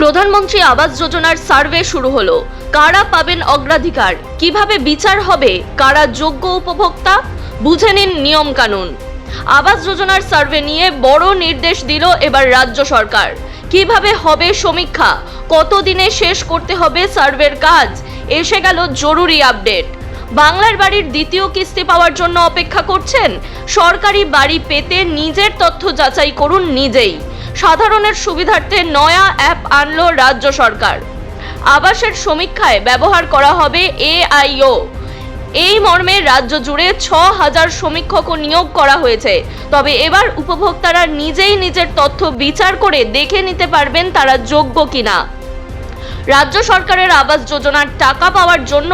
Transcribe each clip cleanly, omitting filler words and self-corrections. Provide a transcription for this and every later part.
প্রধানমন্ত্রী আবাস যোজনার সার্ভে শুরু হলো। কারা পাবেন অগ্রাধিকার, কিভাবে বিচার হবে, কারা যোগ্য উপভোক্তা, বুঝে নিন নিয়ম কানুন। আবাস যোজনার সার্ভে নিয়ে বড় নির্দেশ দিল এবার রাজ্য সরকার। কিভাবে হবে সমীক্ষা, কতদিনে শেষ করতে হবে সার্ভের কাজ, এসে গেল জরুরি আপডেট। বাংলার বাড়ির দ্বিতীয় কিস্তি পাওয়ার জন্য অপেক্ষা করছেন? সরকারি বাড়ি পেতে নিজের তথ্য যাচাই করুন নিজেই। সাধারণের সুবিধার্থে নয়া অ্যাপ আনলো রাজ্য সরকার। আবাসের সমীক্ষায় ব্যবহার করা হবে AIO। এই মর্মে রাজ্য জুড়ে ৬,০০০ সমীক্ষকও নিয়োগ করা হয়েছে। তবে এবার উপভোক্তারা নিজেই নিজের তথ্য বিচার করে দেখে নিতে পারবেন তারা যোগ্য কিনা। রাজ্য সরকারের আবাস যোজনার টাকা পাওয়ার জন্য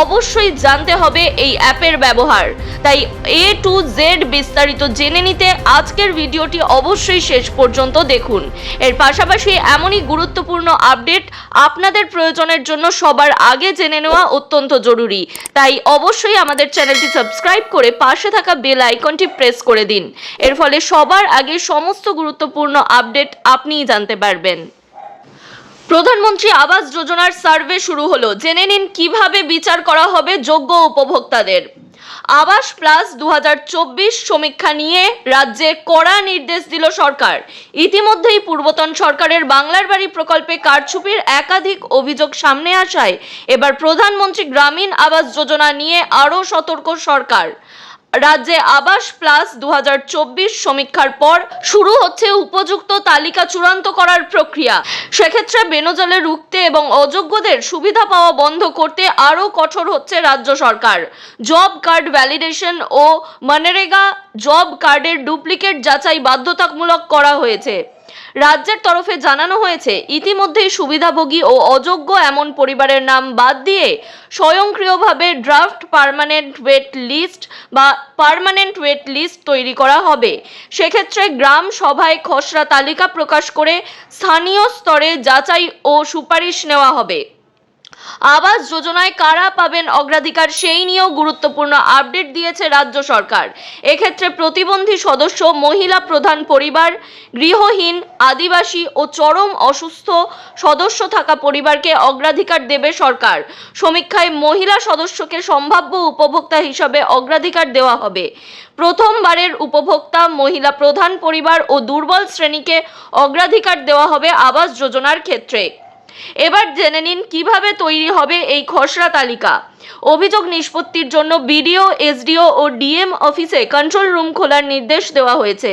অবশ্যই জানতে হবে এই অ্যাপের ব্যবহার। তাই A to Z বিস্তারিত জেনে নিতে আজকের ভিডিওটি অবশ্যই শেষ পর্যন্ত দেখুন। এর পাশাপাশি এমনই গুরুত্বপূর্ণ আপডেট আপনাদের প্রয়োজনের জন্য সবার আগে জেনে নেওয়া অত্যন্ত জরুরি। তাই অবশ্যই আমাদের চ্যানেলটি সাবস্ক্রাইব করে পাশে থাকা বেল আইকনটি প্রেস করে দিন। এর ফলে সবার আগে সমস্ত গুরুত্বপূর্ণ আপডেট আপনিই জানতে পারবেন। প্রধানমন্ত্রী আবাস যোজনার সার্ভে শুরু হলো। জেনে নিন কিভাবে বিচার করা হবে যোগ্য উপভোক্তাদের। আবাস প্লাস 2024 সমীক্ষা নিয়ে রাজ্যে কড়া নির্দেশ দিল সরকার। ইতিমধ্যেই পূর্বতন সরকারের বাংলার বাড়ি প্রকল্পে কারচুপির একাধিক অভিযোগ সামনে আসায় এবার প্রধানমন্ত্রী গ্রামীণ আবাস যোজনা নিয়ে আরও সতর্ক সরকার। রাজ্যে আবাস প্লাস 2024 সমীক্ষার পর শুরু হচ্ছে উপযুক্ত তালিকা চূড়ান্ত করার প্রক্রিয়া। সেক্ষেত্রে বেনজালে রুখতে এবং অযোগ্যদের সুবিধা পাওয়া বন্ধ করতে আরও কঠোর হচ্ছে রাজ্য সরকার। জব কার্ড ভ্যালিডেশন ও মনরেগা জব কার্ডের ডুপ্লিকেট যাচাই বাধ্যতামূলক করা হয়েছে। রাজ্যের তরফে জানানো হয়েছে ইতিমধ্যেই সুবিধাভোগী ও অযোগ্য এমন পরিবারের নাম বাদ দিয়ে স্বয়ংক্রিয়ভাবে ড্রাফট পার্মানেন্ট ওয়েট লিস্ট বা পার্মানেন্ট ওয়েট লিস্ট তৈরি করা হবে। সেক্ষেত্রে গ্রাম সভায় খসড়া তালিকা প্রকাশ করে স্থানীয় স্তরে যাচাই ও সুপারিশ নেওয়া হবে। আবাস যোজনায় কারা পাবেন অগ্রাধিকার সেই নিয়েও গুরুত্বপূর্ণ আপডেট দিয়েছে রাজ্য সরকার। এক্ষেত্রে প্রতিবন্ধী সদস্য, মহিলা প্রধান পরিবার, গৃহহীন, আদিবাসী ও চরম অসুস্থ সদস্য থাকা পরিবারকে অগ্রাধিকার দেবে সরকার। সমীক্ষায় মহিলা সদস্যকে সম্ভাব্য উপভোক্তা হিসাবে অগ্রাধিকার দেওয়া হবে। প্রথমবারের উপভোক্তা, মহিলা প্রধান পরিবার ও দুর্বল শ্রেণীকে অগ্রাধিকার দেওয়া হবে আবাস যোজনার ক্ষেত্রে। এবার জেনে নিন কিভাবে তৈরি হবে এই খসড়া তালিকা। অভিযোগ নিষ্পত্তির জন্য BDO, SDO ও DM অফিসে কন্ট্রোল রুম খোলার নির্দেশ দেওয়া হয়েছে।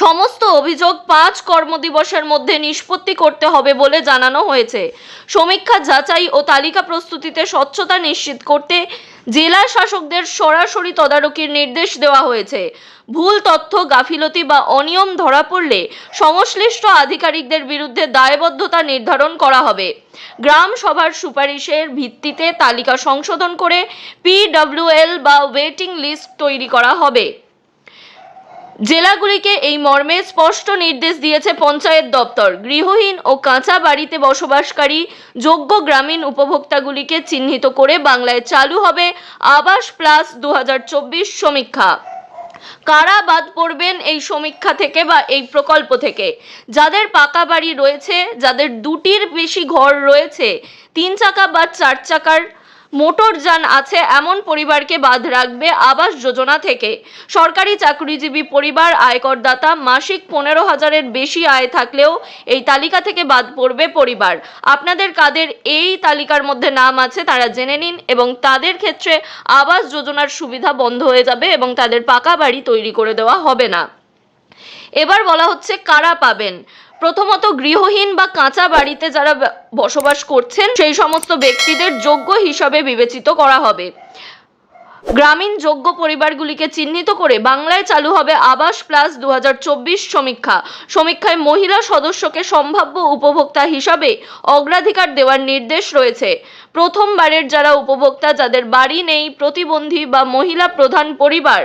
সমস্ত অভিযোগ 5 কর্মদিবসের মধ্যে নিষ্পত্তি করতে হবে বলে জানানো হয়েছে। সমীক্ষা যাচাই ও তালিকা প্রস্তুতিতে স্বচ্ছতা নিশ্চিত করতে জেলা শাসকদের সরাসরি তদারকির নির্দেশ দেওয়া হয়েছে। ভুল তথ্য, গাফিলতি বা অনিয়ম ধরা পড়লে সংশ্লিষ্ট আধিকারিকদের বিরুদ্ধে দায়বদ্ধতা নির্ধারণ করা হবে। গ্রাম সভার সুপারিশের ভিত্তিতে তালিকা সংশোধন করে PWL বা ওয়েটিং লিস্ট তৈরি করা হবে। জেলাগুলিকে এই মর্মে স্পষ্ট নির্দেশ দিয়েছে পঞ্চায়েত দপ্তর। গৃহহীন ও কাঁচা বাড়িতে বসবাসকারী যোগ্য গ্রামীণ উপভোক্তাগুলিকে চিহ্নিত করে বাংলায় চালু হবে আবাস প্লাস 2024 সমীক্ষা। কারা বাদ পড়বেন এই সমীক্ষা থেকে বা এই প্রকল্প থেকে? যাদের পাকা বাড়ি রয়েছে, যাদের 2টির বেশি ঘর রয়েছে, 3 চাকা বা 4 চাকার মোটর যান আছে এমন পরিবারকে বাদ রাখবে আবাস যোজনা থেকে। সরকারি চাকরিজীবী পরিবার, আয়করদাতা, মাসিক 15,000-এর বেশি আয় থাকলেও এই তালিকা থেকে বাদ পড়বে পরিবার। আপনাদের কাদের এই তালিকার মধ্যে নাম আছে তারা জেনে নিন এবং তাদের ক্ষেত্রে আবাস যোজনার সুবিধা বন্ধ হয়ে যাবে এবং তাদের পাকা বাড়ি তৈরি করে দেওয়া হবে না। এবার বলা হচ্ছে কারা পাবেন। প্রথমত, গৃহহীন বা কাঁচা বাড়িতে যারা বসবাস করছেন সেই সমস্ত ব্যক্তিদের যোগ্য হিসাবে বিবেচিত করা হবে। গ্রামীণ যোগ্য পরিবারগুলিকে চিহ্নিত করে বাংলায় চালু হবে আবাস প্লাস 2024 সমীক্ষা। সমীক্ষায় মহিলা সদস্যকে সম্ভাব্য উপভোক্তা হিসাবে অগ্রাধিকার দেওয়ার নির্দেশ রয়েছে। প্রথমবারের যারা উপভোক্তা, যাদের বাড়ি নেই, প্রতিবন্ধী বা মহিলা প্রধান পরিবার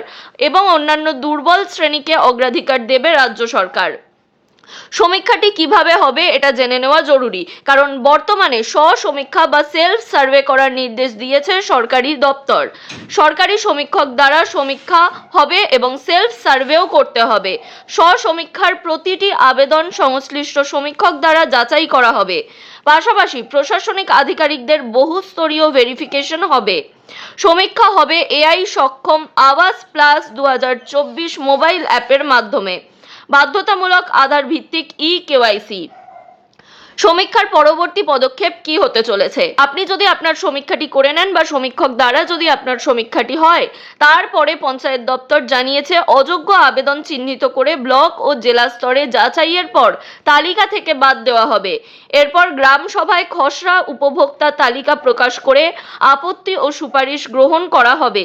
এবং অন্যান্য দুর্বল শ্রেণীকে অগ্রাধিকার দেবে রাজ্য সরকার। সমীক্ষাটি কিভাবে হবে এটা জেনে নেওয়া জরুরি, কারণ বর্তমানে সমীক্ষা বা সেলফ সার্ভে করার নির্দেশ দিয়েছে সরকারি দপ্তর। সরকারি সমীক্ষক দ্বারা সমীক্ষা হবে এবং সেলফ সার্ভেও করতে হবে। সমীক্ষার প্রতিটি আবেদন সংশ্লিষ্ট সমীক্ষক দ্বারা যাচাই করা হবে। পাশাপাশি প্রশাসনিক আধিকারিকদের বহুস্তরীয় ভেরিফিকেশন হবে। সমীক্ষা হবে এআই সক্ষম আবাস প্লাস 2024 মোবাইল অ্যাপের মাধ্যমে। বাধ্যতামূলক আধার ভিত্তিক কেওয়াইসি। সমীক্ষার পরবর্তী পদক্ষেপ কি হতে চলেছে? আপনি যদি আপনার সমীক্ষাটি করে নেন বা সমীক্ষক দ্বারা যদি আপনার সমীক্ষাটি হয়, তারপরে পঞ্চায়েত দপ্তর জানিয়েছে অযোগ্য আবেদন চিহ্নিত করে ব্লক ও জেলা স্তরে যাচাইয়ের পর তালিকা থেকে বাদ দেওয়া হবে। এরপর গ্রাম সভায় খসড়া উপভোক্তা তালিকা প্রকাশ করে আপত্তি ও সুপারিশ গ্রহণ করা হবে।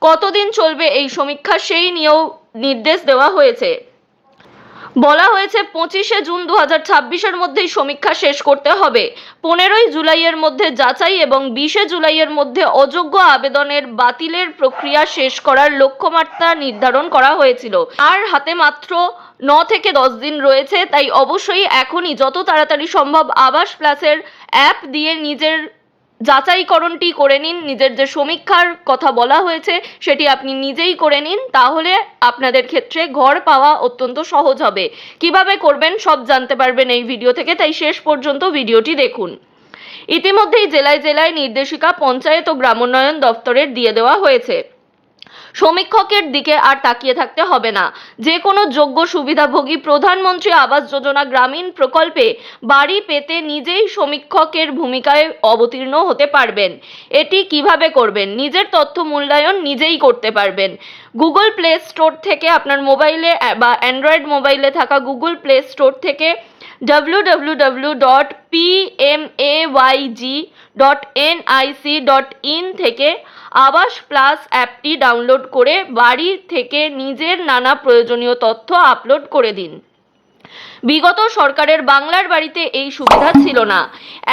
কতদিন চলবে এই সমীক্ষা সেই নিয়েও নির্দেশ দেওয়া হয়েছে। বলা হয়েছে 25শে জুন 2026-এর মধ্যেই সমীক্ষা শেষ করতে হবে। 15ই জুলাইয়ের মধ্যে যাচাই এবং 20শে জুলাইয়ের মধ্যে অযোগ্য আবেদনের বাতিলের প্রক্রিয়া শেষ করার লক্ষ্যমাত্রা নির্ধারণ করা হয়েছিল। আর হাতে মাত্র 9 থেকে 10 দিন রয়েছে, তাই অবশ্যই এখনই যত তাড়াতাড়ি সম্ভব আবাস প্লাসের অ্যাপ দিয়ে নিজের যাচাইকরণটি করে নিন। নিজের যে সমীক্ষার কথা বলা হয়েছে সেটি আপনি নিজেই করে নিন, তাহলে আপনাদের ক্ষেত্রে ঘর পাওয়া অত্যন্ত সহজ হবে। কিভাবে করবেন সব জানতে পারবেন এই ভিডিও থেকে, তাই শেষ পর্যন্ত ভিডিওটি দেখুন। ইতিমধ্যেই জেলায় জেলায় নির্দেশিকা পঞ্চায়েত ও গ্রামোন্নয়ন দপ্তরের দিয়ে দেওয়া হয়েছে। সমীক্ষকের দিকে আর তাকিয়ে থাকতে হবে না। যে কোনো যোগ্য সুবিধাভোগী প্রধানমন্ত্রী আবাস যোজনা গ্রামীণ প্রকল্পে বাড়ি পেতে নিজেই সমীক্ষকের ভূমিকায় অবতীর্ণ হতে পারবেন। এটি কিভাবে করবেন? নিজের তথ্য মূল্যায়ন নিজেই করতে পারবেন। গুগল প্লে স্টোর থেকে আপনার মোবাইলে বা অ্যান্ড্রয়েড মোবাইলে থাকা গুগল প্লে স্টোর থেকে www.pmayg.nic.in থেকে আবাস প্লাস অ্যাপটি ডাউনলোড করে বাড়ি থেকে নিজের নানা প্রয়োজনীয় তথ্য আপলোড করে দিন। বিগত সরকারের বাংলার বাড়িতে এই সুবিধা ছিল না।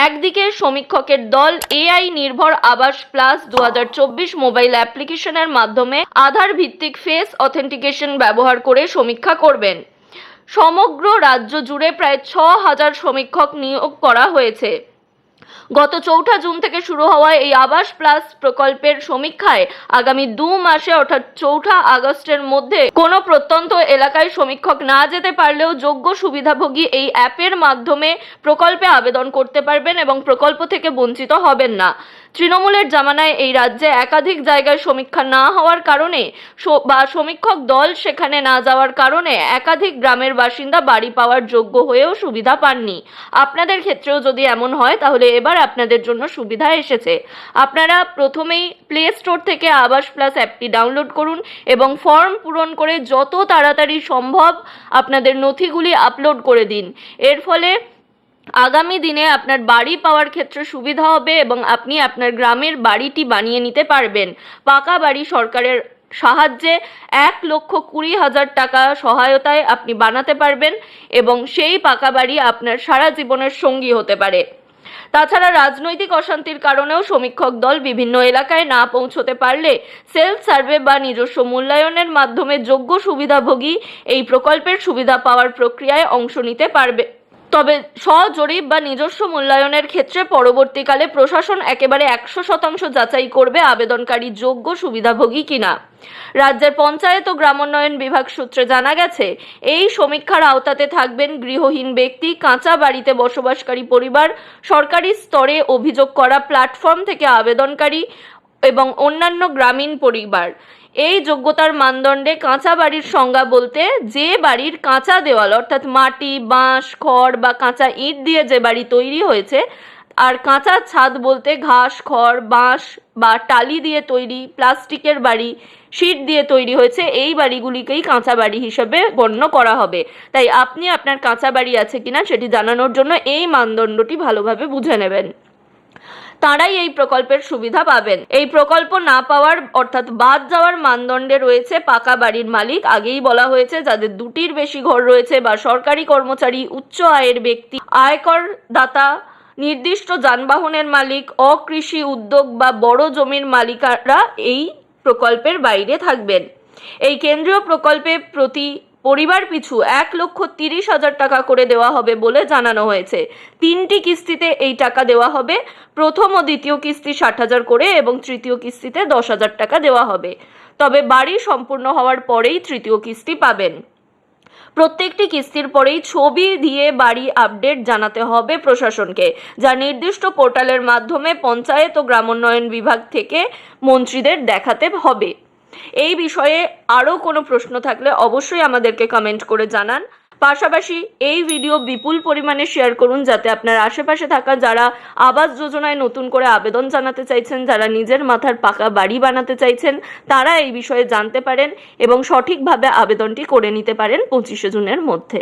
একদিকে সমীক্ষকের দল এআই নির্ভর আবাস প্লাস 2024 মোবাইল অ্যাপ্লিকেশনের মাধ্যমে আধার ভিত্তিক ফেস অথেন্টিকেশন ব্যবহার করে সমীক্ষা করবেন। সমগ্র রাজ্য জুড়ে প্রায় 6000 সমীক্ষক নিয়োগ করা হয়েছে। গত 4 জুন থেকে শুরু হওয়া এই আবাস প্লাস প্রকল্পের সমীক্ষায় আগামী 2 মাসে অর্থাৎ 4 আগস্টের মধ্যে কোনো প্রত্যন্ত এলাকায় সমীক্ষক না যেতে পারলেও যোগ্য সুবিধাভোগী এই অ্যাপের মাধ্যমে প্রকল্পে আবেদন করতে পারবেন এবং প্রকল্প থেকে বঞ্চিত হবেন না। তৃণমূলের জামানায় এই রাজ্যে একাধিক জায়গায় সমীক্ষা না হওয়ার কারণে বা সমীক্ষক দল সেখানে না যাওয়ার কারণে একাধিক গ্রামের বাসিন্দা বাড়ি পাওয়ার যোগ্য হয়েও সুবিধা পাননি। আপনাদের ক্ষেত্রেও যদি এমন হয় তাহলে এবার আপনাদের জন্য সুবিধা এসেছে। আপনারা প্রথমেই প্লে স্টোর থেকে আবাস প্লাস অ্যাপটি ডাউনলোড করুন এবং ফর্ম পূরণ করে যত তাড়াতাড়ি সম্ভব আপনাদের নথিগুলি আপলোড করে দিন। এর ফলে আগামী দিনে আপনার বাড়ি পাওয়ার ক্ষেত্রে সুবিধা হবে এবং আপনি আপনার গ্রামের বাড়িটি বানিয়ে নিতে পারবেন। পাকা বাড়ি সরকারের সাহায্যে 1,20,000 টাকা সহায়তায় আপনি বানাতে পারবেন এবং সেই পাকা বাড়ি আপনার সারা জীবনের সঙ্গী হতে পারে। তাছাড়া রাজনৈতিক অশান্তির কারণেও সমীক্ষক দল বিভিন্ন এলাকায় না পৌঁছতে পারলে সেলফ সার্ভে বা নিজস্ব মূল্যায়নের মাধ্যমে যোগ্য সুবিধাভোগী এই প্রকল্পের সুবিধা পাওয়ার প্রক্রিয়ায় অংশ নিতে পারবে। তবে স্বজরিপ বা নিজস্ব মূল্যায়নের ক্ষেত্রে পরবর্তীকালে প্রশাসন একেবারে 100% যাচাই করবে আবেদনকারী যোগ্য সুবিধাভোগী কিনা। রাজ্যের পঞ্চায়েত ও গ্রামোন্নয়ন বিভাগ সূত্রে জানা গেছে, এই সমীক্ষার আওতাতে থাকবেন গৃহহীন ব্যক্তি, কাঁচা বাড়িতে বসবাসকারী পরিবার, সরকারি স্তরে অভিযোগ করা প্ল্যাটফর্ম থেকে আবেদনকারী এবং অন্যান্য গ্রামীণ পরিবার। এই যোগ্যতার মানদণ্ডে কাঁচা বাড়ির সংজ্ঞা বলতে যে বাড়ির কাঁচা দেওয়াল অর্থাৎ মাটি, বাঁশ, খড় বা কাঁচা ইট দিয়ে যে বাড়ি তৈরি হয়েছে, আর কাঁচা ছাদ বলতে ঘাস, খড়, বাঁশ বা টালি দিয়ে তৈরি প্লাস্টিকের বাড়ি, শীট দিয়ে তৈরি হয়েছে, এই বাড়িগুলিকেই কাঁচা বাড়ি হিসেবে গণ্য করা হবে। তাই আপনি আপনার কাঁচা বাড়ি আছে কিনা সেটি জানানোর জন্য এই মানদণ্ডটি ভালোভাবে বুঝে নেবেন। তারাই এই প্রকল্পের সুবিধা পাবেন। এই প্রকল্প না পাওয়ার অর্থাৎ বাদ যাওয়ার মানদণ্ডে রয়েছে পাকা বাড়ির মালিক। আগেই বলা হয়েছে যাদের 2টির বেশি ঘর রয়েছে বা সরকারি কর্মচারী, উচ্চ আয়ের ব্যক্তি, আয়কর দাতা, নির্দিষ্ট যানবাহনের মালিক, অকৃষি উদ্যোগ বা বড় জমির মালিকরা এই প্রকল্পের বাইরে থাকবেন। এই কেন্দ্রীয় প্রকল্পে প্রতি পরিবার পিছু 1,30,000 টাকা করে দেওয়া হবে বলে জানানো হয়েছে। 3টি কিস্তিতে এই টাকা দেওয়া হবে। প্রথম ও দ্বিতীয় কিস্তি 60,000 করে এবং তৃতীয় কিস্তিতে 10,000 টাকা দেওয়া হবে। তবে বাড়ি সম্পূর্ণ হওয়ার পরেই তৃতীয় কিস্তি পাবেন। প্রত্যেকটি কিস্তির পরেই ছবি দিয়ে বাড়ি আপডেট জানাতে হবে প্রশাসনকে, যা নির্দিষ্ট পোর্টালের মাধ্যমে পঞ্চায়েত ও গ্রামোন্নয়ন বিভাগ থেকে মন্ত্রীদের দেখাতে হবে। এই বিষয়ে আরও কোনো প্রশ্ন থাকলে অবশ্যই আমাদেরকে কমেন্ট করে জানান। পাশাপাশি এই ভিডিও বিপুল পরিমাণে শেয়ার করুন, যাতে আপনার আশেপাশে থাকা যারা আবাস যোজনায় নতুন করে আবেদন জানাতে চাইছেন, যারা নিজের মাথার পাকা বাড়ি বানাতে চাইছেন, তারা এই বিষয়ে জানতে পারেন এবং সঠিকভাবে আবেদনটি করে নিতে পারেন 25শে জুনের মধ্যে।